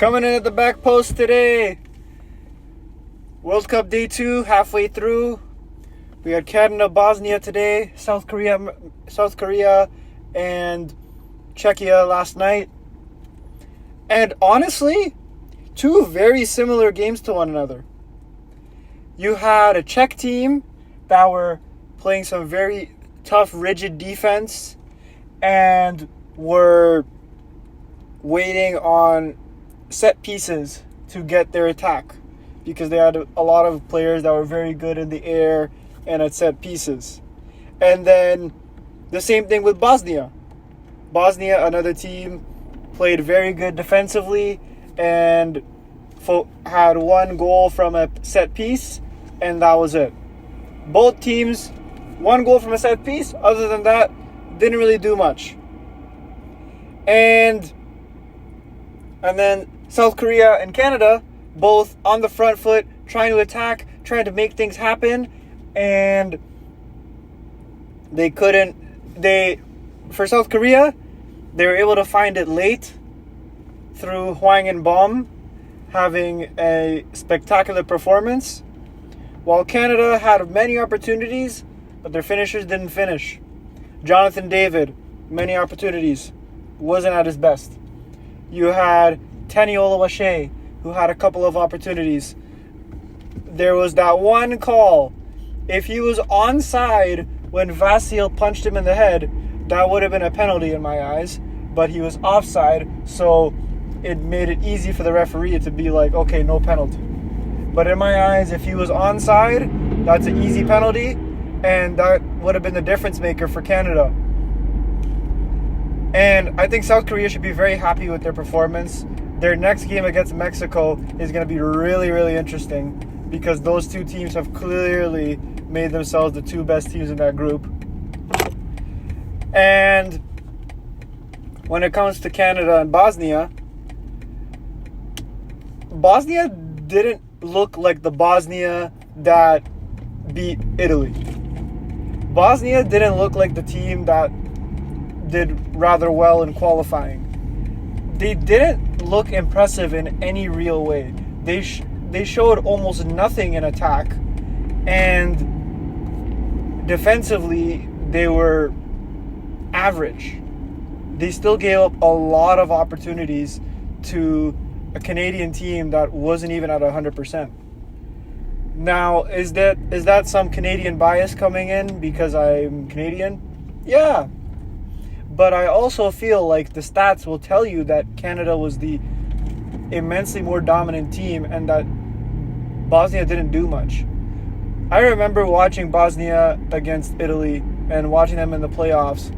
Coming in at the back post today. World Cup Day 2, halfway through. We had Canada, Bosnia today, South Korea, and Czechia last night. And honestly, two very similar games to one another. You had a Czech team that were playing some very tough, rigid defense and were waiting on set pieces to get their attack because they had a lot of players that were very good in the air and at set pieces. And then the same thing with Bosnia. Bosnia, another team, played very good defensively and had one goal from a set piece, and that was it. Both teams, one goal from a set piece. Other than that, didn't really do much. And then South Korea and Canada, both on the front foot, trying to attack, trying to make things happen, and they couldn't. For South Korea, they were able to find it late through Hwang and Bom having a spectacular performance, while Canada had many opportunities, but their finishers didn't finish. Jonathan David, many opportunities, wasn't at his best. You had Tenny Oluwaseyi, who had a couple of opportunities. There was that one call. If he was onside when Vasil punched him in the head, that would have been a penalty in my eyes. But he was offside, so it made it easy for the referee to be like, okay, no penalty. But in my eyes, if he was onside, that's an easy penalty, and that would have been the difference maker for Canada. And I think South Korea should be very happy with their performance. Their next game against Mexico is going to be really, really interesting because those two teams have clearly made themselves the two best teams in that group. And when it comes to Canada and Bosnia didn't look like the Bosnia that beat Italy. Bosnia didn't look like the team that did rather well in qualifying. They didn't look impressive in any real way. They showed almost nothing in attack, and defensively they were average. They still gave up a lot of opportunities to a Canadian team that wasn't even at 100%. Now, is that some Canadian bias coming in because I'm Canadian? Yeah. But I also feel like the stats will tell you that Canada was the immensely more dominant team and that Bosnia didn't do much. I remember watching Bosnia against Italy and watching them in the playoffs.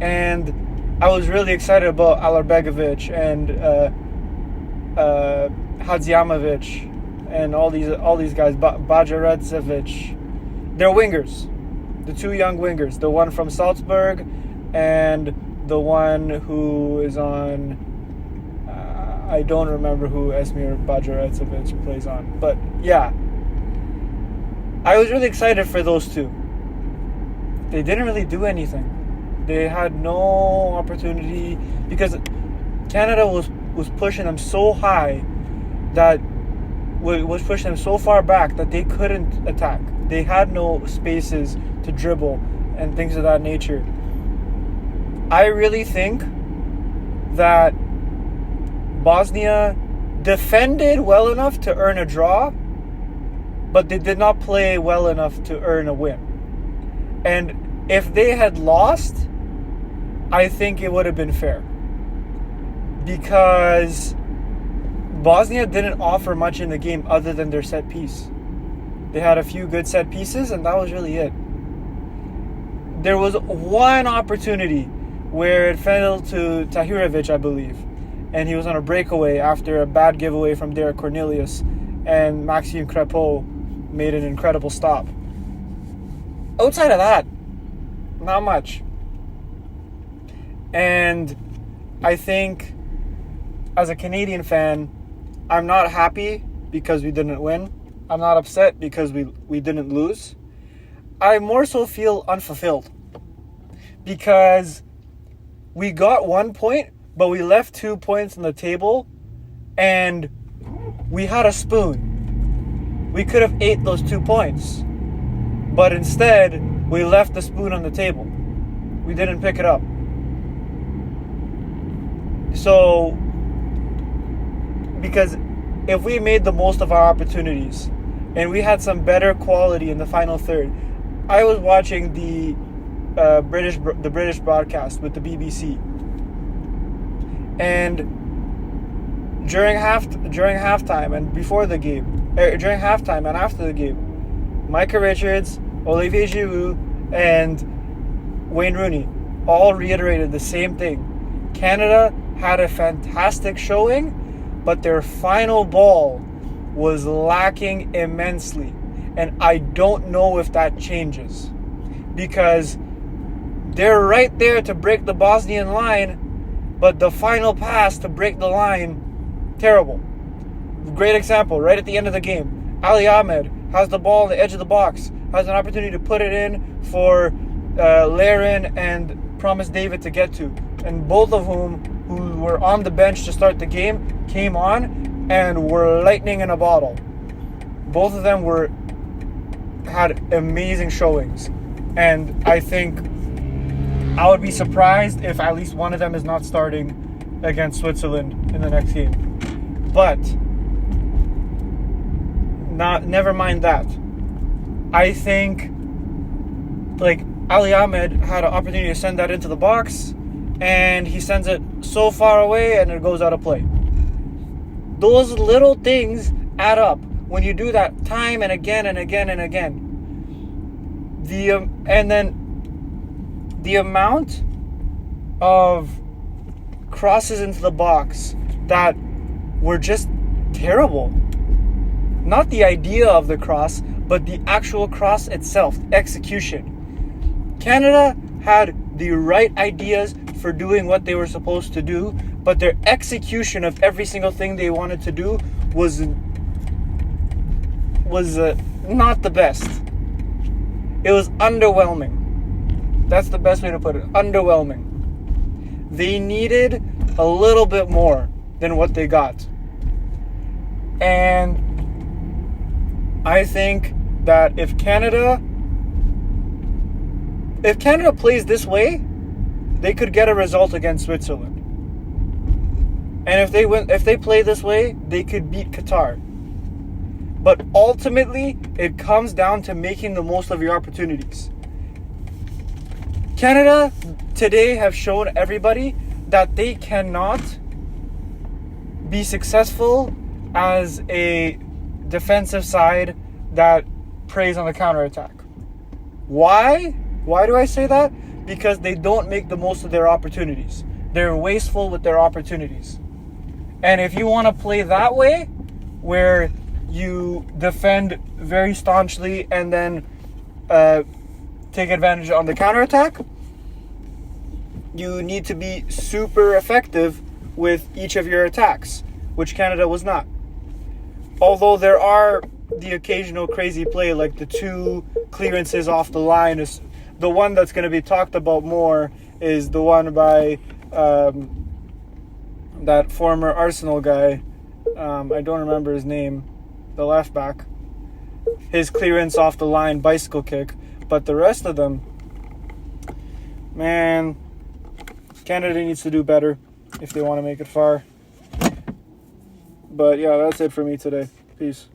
And I was really excited about Alarbegovic and Hadziamovic and all these guys, Bajarecevic. They're wingers, the two young wingers, the one from Salzburg and the one who is on, I don't remember who Esmir Bajarecevic plays on. But yeah, I was really excited for those two. They didn't really do anything. They had no opportunity because Canada was pushing them so high that was pushing them so far back that they couldn't attack. They had no spaces to dribble and things of that nature. I really think that Bosnia defended well enough to earn a draw, but they did not play well enough to earn a win. And if they had lost, I think it would have been fair. Because Bosnia didn't offer much in the game other than their set piece. They had a few good set pieces, and that was really it. There was one opportunity where it fell to Tahirovic, I believe. And he was on a breakaway after a bad giveaway from Derek Cornelius. And Maxime Crepeau made an incredible stop. Outside of that, not much. And I think as a Canadian fan, I'm not happy because we didn't win. I'm not upset because we didn't lose. I more so feel unfulfilled because we got 1 point, but we left 2 points on the table And we had a spoon. We could have ate those 2 points. But instead, we left the spoon on the table. We didn't pick it up. So, because if we made the most of our opportunities and we had some better quality in the final third, I was watching the British broadcast with the BBC, and during halftime and before the game, during halftime and after the game, Micah Richards, Olivier Giroud, and Wayne Rooney all reiterated the same thing. Canada had a fantastic showing, but their final ball was lacking immensely. And I don't know if that changes, because they're right there to break the Bosnian line, but the final pass to break the line, terrible. Great example, right at the end of the game. Ali Ahmed has the ball on the edge of the box, has an opportunity to put it in for Larin and Promise David to get to. And both of whom, who were on the bench to start the game, came on and were lightning in a bottle. Both of them had amazing showings. And I think I would be surprised if at least one of them is not starting against Switzerland in the next game. But never mind that. I think Ali Ahmed had an opportunity to send that into the box, and he sends it so far away and it goes out of play. Those little things add up when you do that time and again and again and again. And then the amount of crosses into the box that were just terrible. Not the idea of the cross, but the actual cross itself, execution. Canada had the right ideas for doing what they were supposed to do, but their execution of every single thing they wanted to do was not the best. It was underwhelming. That's the best way to put it. Underwhelming. They needed a little bit more than what they got. And I think that if Canada plays this way, they could get a result against Switzerland. And if they play this way, they could beat Qatar. But ultimately, it comes down to making the most of your opportunities. Canada today have shown everybody that they cannot be successful as a defensive side that preys on the counterattack. Why? Why do I say that? Because they don't make the most of their opportunities. They're wasteful with their opportunities. And if you want to play that way, where you defend very staunchly and then take advantage on the counterattack, you need to be super effective with each of your attacks, which Canada was not. Although there are the occasional crazy play, like the 2 clearances off the line. Is the one that's going to be talked about more is the one by that former Arsenal guy. I don't remember his name. The left back. His clearance off the line, bicycle kick. But the rest of them, man, Canada needs to do better if they want to make it far. But yeah, that's it for me today. Peace.